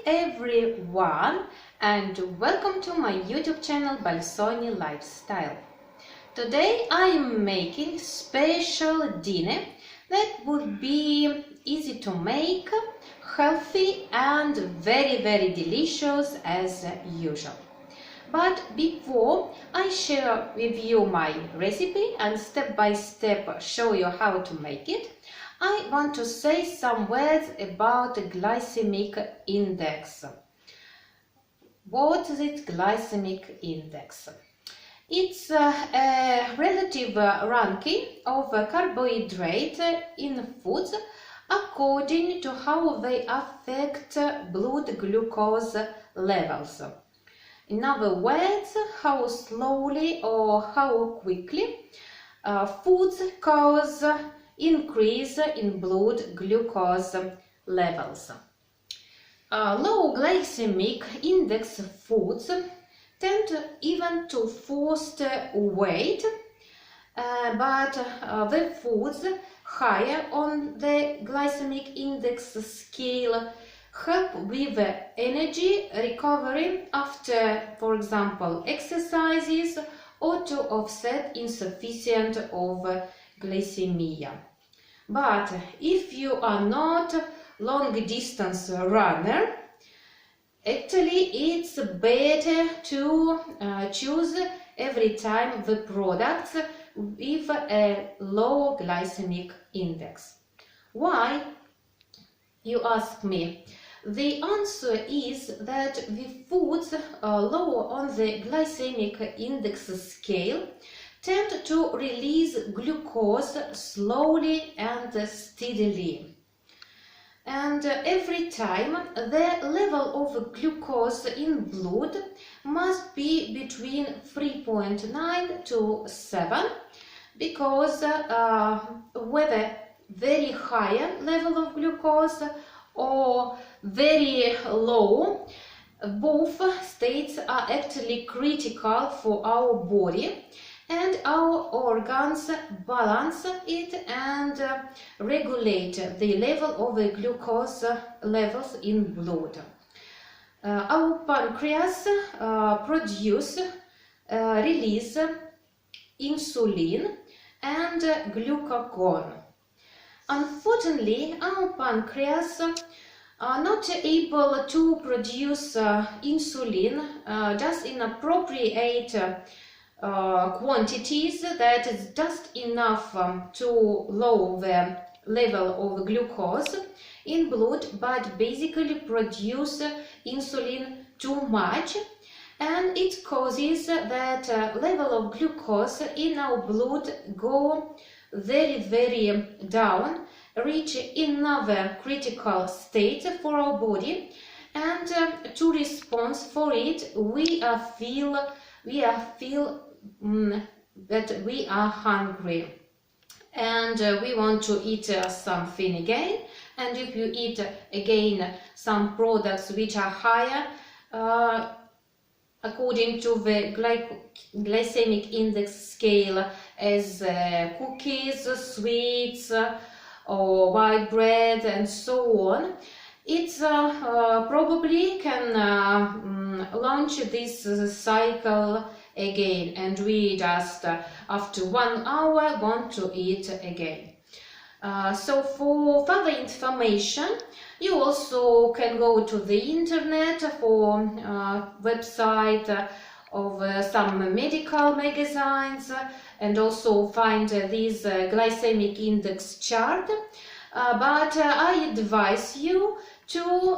everyone, and welcome to my YouTube channel Balsoni Lifestyle. Today I am making special dinner that would be easy to make, healthy and very delicious as usual. But before I share with you my recipe and step by step show you how to make it, I want to say some words about the glycemic index. What is it, glycemic index? It's a relative ranking of carbohydrate in foods according to how they affect blood glucose levels. In other words, how slowly or how quickly foods cause increase in blood glucose levels. Low glycemic index foods tend even to foster weight, but the foods higher on the glycemic index scale help with energy recovery after, for example, exercises or to offset insufficient of glycemia. But if you are not long distance runner, actually it's better to choose every time the products with a low glycemic index. Why, you ask me? The answer is that the foods lower on the glycemic index scale tend to release glucose slowly and steadily. And every time the level of glucose in blood must be between 3.9 to 7, because whether very high level of glucose or very low, both states are actually critical for our body, and our organs balance it and regulate the level of the glucose levels in blood. Our pancreas release insulin and glucagon. Unfortunately, our pancreas are not able to produce insulin just in appropriate quantities, that is just enough to lower the level of glucose in blood, but basically produce insulin too much, and it causes that level of glucose in our blood go very down, reach another critical state for our body, and to respond for it we feel that we are hungry, and we want to eat something again. And if you eat again some products which are higher according to the glycemic index scale, as cookies, sweets, or white bread and so on, it probably can launch this cycle again, and we just after 1 hour want to eat again. So for further information, you also can go to the internet for website of some medical magazines, and also find this glycemic index chart. But I advise you to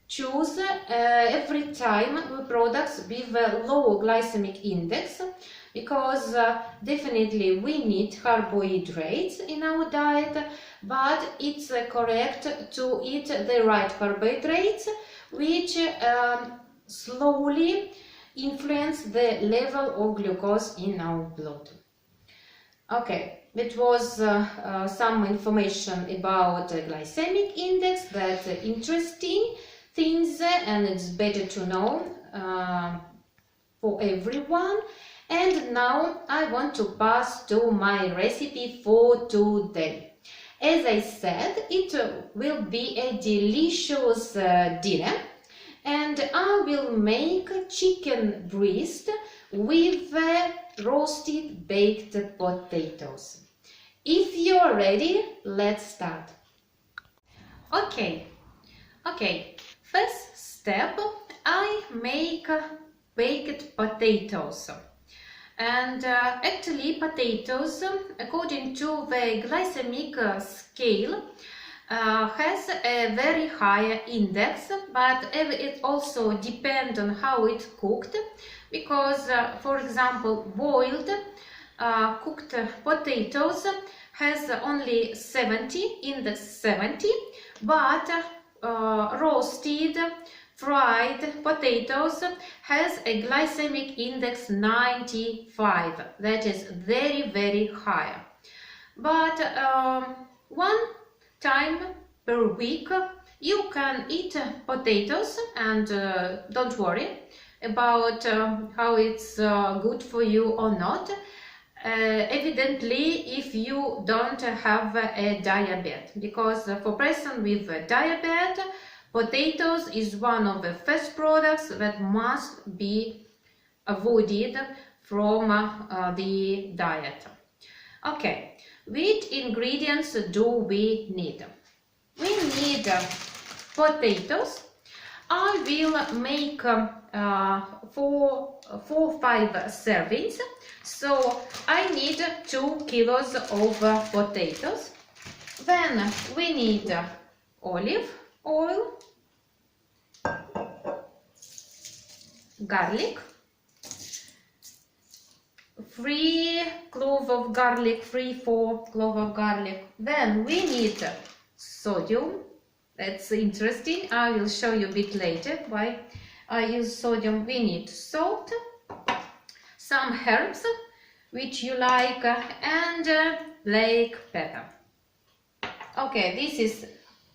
choose every time products with a low glycemic index, because definitely we need carbohydrates in our diet, but it's correct to eat the right carbohydrates which slowly influence the level of glucose in our blood. Okay, that was some information about the glycemic index. That's interesting things, and it's better to know for everyone. And now I want to pass to my recipe for today. As I said, it will be a delicious dinner, and I will make chicken breast with roasted baked potatoes. If you're ready, let's start. Okay, first step, I make baked potatoes. And actually potatoes, according to the glycemic scale, has a very high index, but it also depends on how it's cooked, because for example boiled cooked potatoes has only 70, index 70, but roasted fried potatoes has a glycemic index 95. That is very high. But one time per week you can eat potatoes, and don't worry about how it's good for you or not. Evidently, if you don't have a diabetes, because for person with diabetes, potatoes is one of the first products that must be avoided from the diet. Okay, which ingredients do we need? We need potatoes. I will make 4-5 servings, so I need 2 kilos of potatoes. Then we need olive oil, garlic, 3 cloves of garlic, 3-4 cloves of garlic. Then we need sodium. That's interesting. I will show you a bit later why I use sodium. We need salt, some herbs which you like, and black pepper. Okay, this is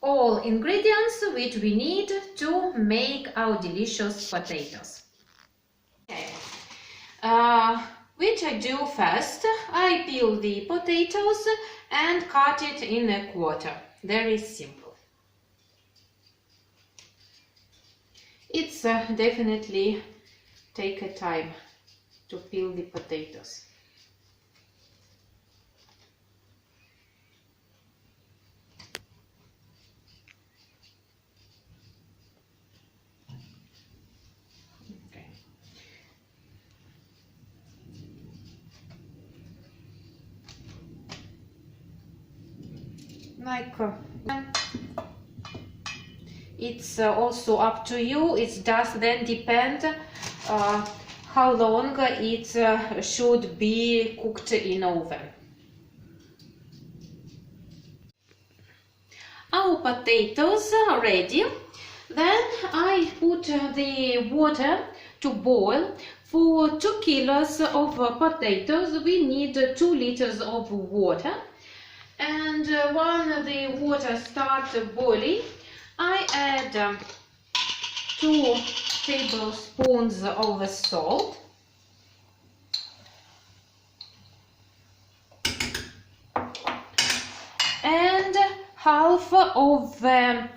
all ingredients which we need to make our delicious potatoes. Okay. Which I do first, I peel the potatoes and cut it in a quarter. Very simple. It's definitely take a time to peel the potatoes. Okay. Like it's also up to you. It does then depend how long it should be cooked in oven. Our potatoes are ready. Then I put the water to boil. For 2 kilos of potatoes we need 2 liters of water. And when the water starts boiling, I add 2 tablespoons of salt, and half of a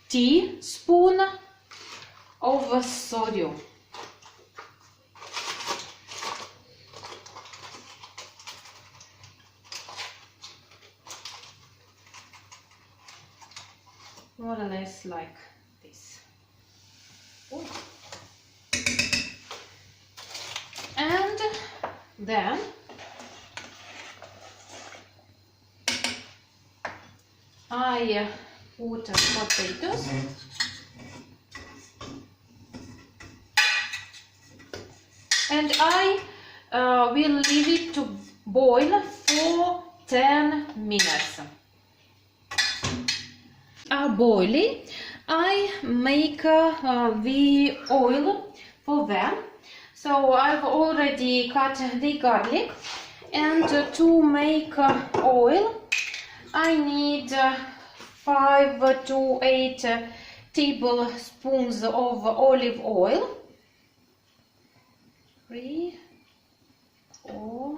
teaspoon of sodium. More or less like this. Ooh. And then I put potatoes and I will leave it to boil for 10 minutes. Boiling, I make the oil for them. So I've already cut the garlic, and to make oil I need 5 to 8 tablespoons of olive oil. 3, 4,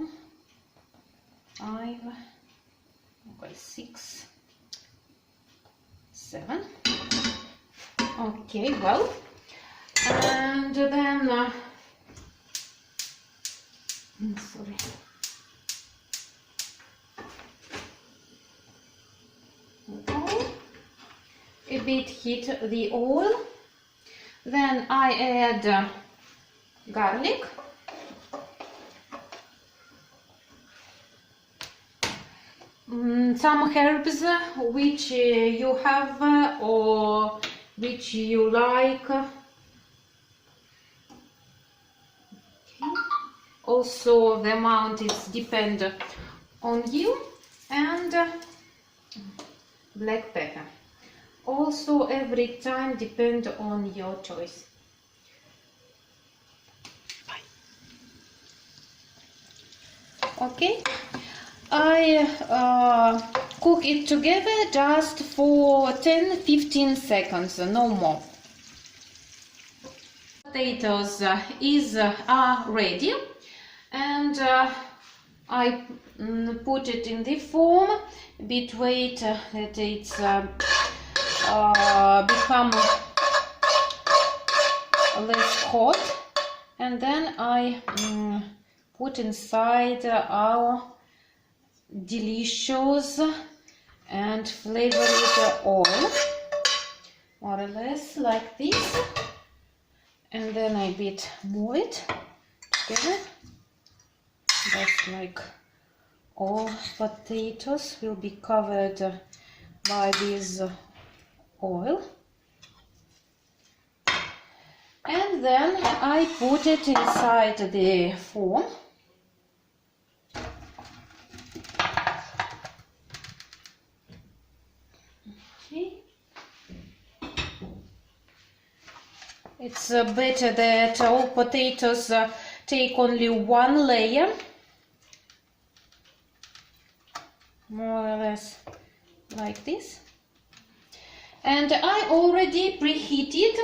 5, Okay, 6, 7. Okay, well, and then sorry. A bit heat the oil. Then I add garlic. Some herbs which you have or which you like. Okay. Also the amount is depend on you. And black pepper. Also every time depend on your choice. Okay, I cook it together just for 10-15 seconds, no more. Potatoes are ready, and I put it in the form. A bit wait that it's become less hot, and then I put inside our delicious and flavored oil, more or less like this, and then I bit move it together, just like all potatoes will be covered by this oil. And then I put it inside the form. Okay. It's better that all potatoes take only one layer, more or less like this. And I already preheated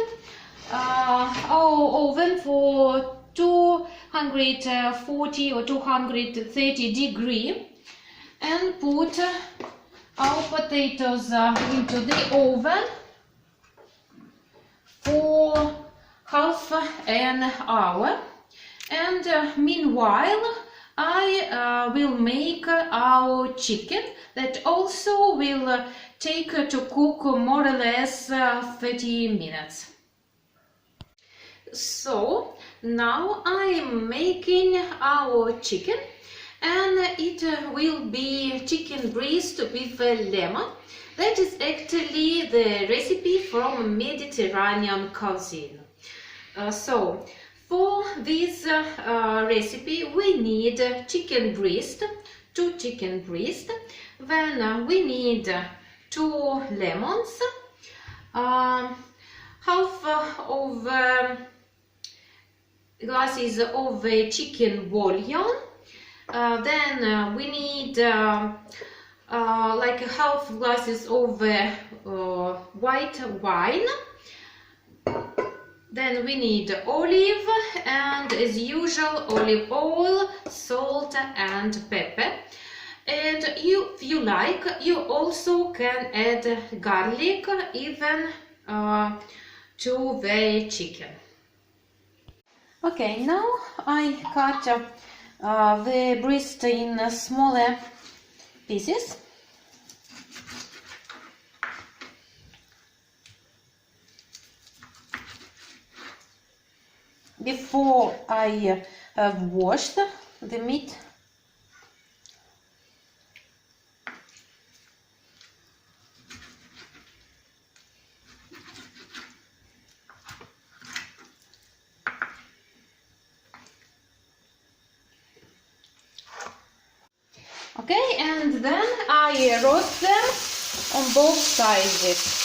our oven for 240 or 230 degree, and put our potatoes into the oven for half an hour. And meanwhile I will make our chicken that also will take to cook more or less 30 minutes. So now I'm making our chicken, and it will be chicken breast with lemon. That is actually the recipe from Mediterranean cuisine. So for this recipe we need chicken breast, 2 chicken breast, then we need 2 lemons, half of glasses of chicken bouillon, then we need like half glasses of white wine, then we need olive, and as usual olive oil, salt and pepper. And if you like, you also can add garlic even to the chicken. Okay, now I cut the breast in smaller pieces. Before I have washed the meat, okay, and then I roast them on both sides.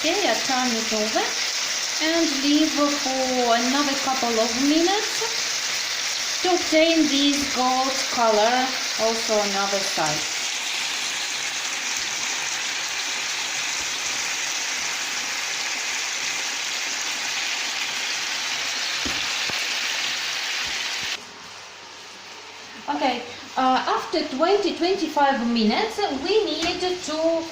Okay, I turn it over and leave for another couple of minutes. to obtain this gold color also on the other side. Okay, after 20-25 minutes we need to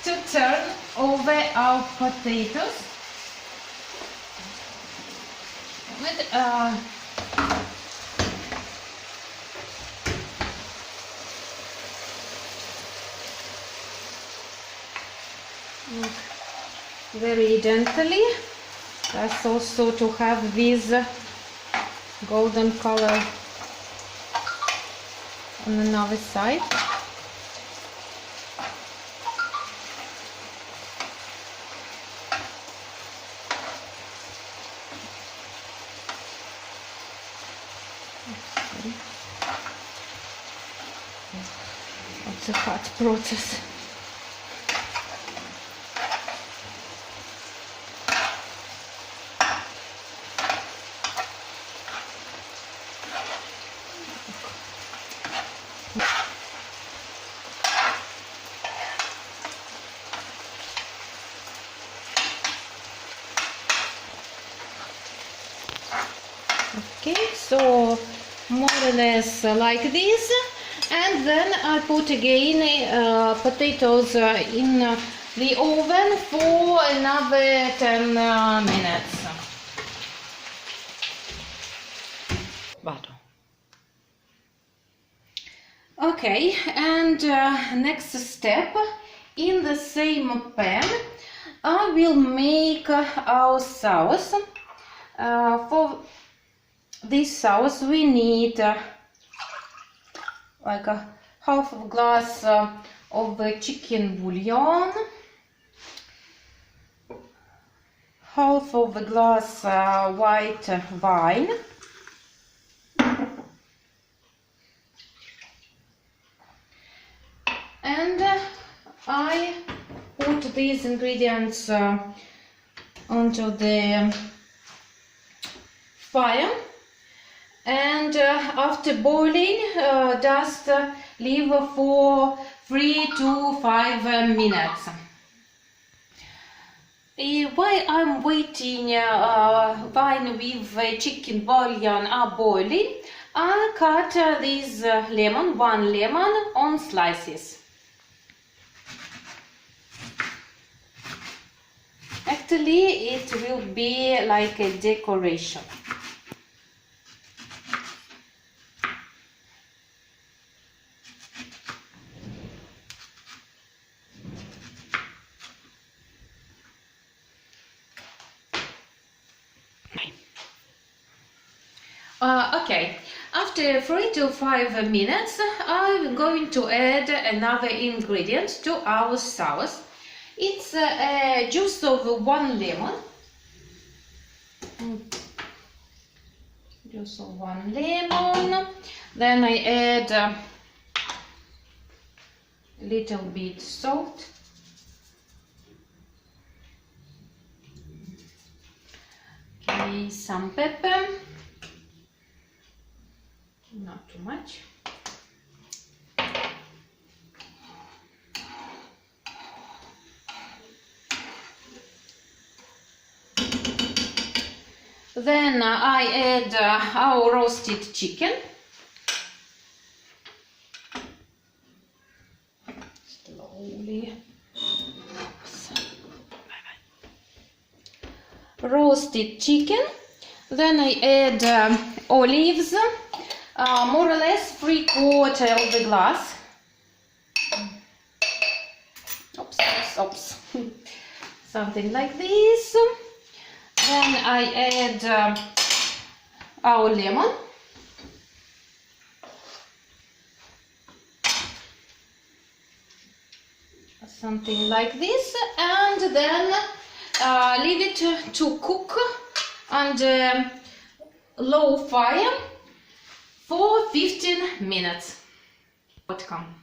to turn over our potatoes with very gently. That's also to have this golden color on another side. It's a hard process. Okay, so more or less like this, and then I put again potatoes in the oven for another 10 minutes. Okay, and next step, in the same pan I will make our sauce. For this sauce we need like a half of glass of chicken bouillon, half of a glass white wine, and I put these ingredients onto the fire, and after boiling just leave for 3 to 5 minutes. While I'm waiting wine with chicken bouillon are boiling, I cut this lemon, one lemon, on slices. Actually, it will be like a decoration. Okay, after 3 to 5 minutes, I'm going to add another ingredient to our sauce. It's juice of 1 lemon. Juice of 1 lemon. Then I add a little bit salt. Okay, some pepper. Not too much. Then I add our roasted chicken. Slowly. Roasted chicken. Then I add olives, more or less 3/4 of the glass. Oops, oops, oops. Something like this. Then I add our lemon. Something like this, and then leave it to cook under low fire for 15 minutes. Outcome.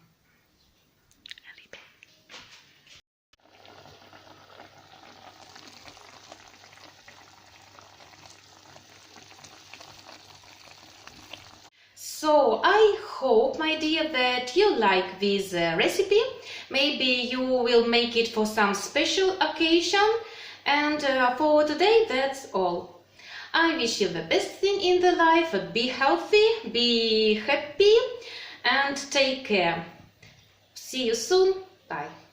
So I hope, my dear, that you like this recipe. Maybe you will make it for some special occasion. And for today, that's all. I wish you the best thing in the life. Be healthy, be happy, and take care. See you soon. Bye.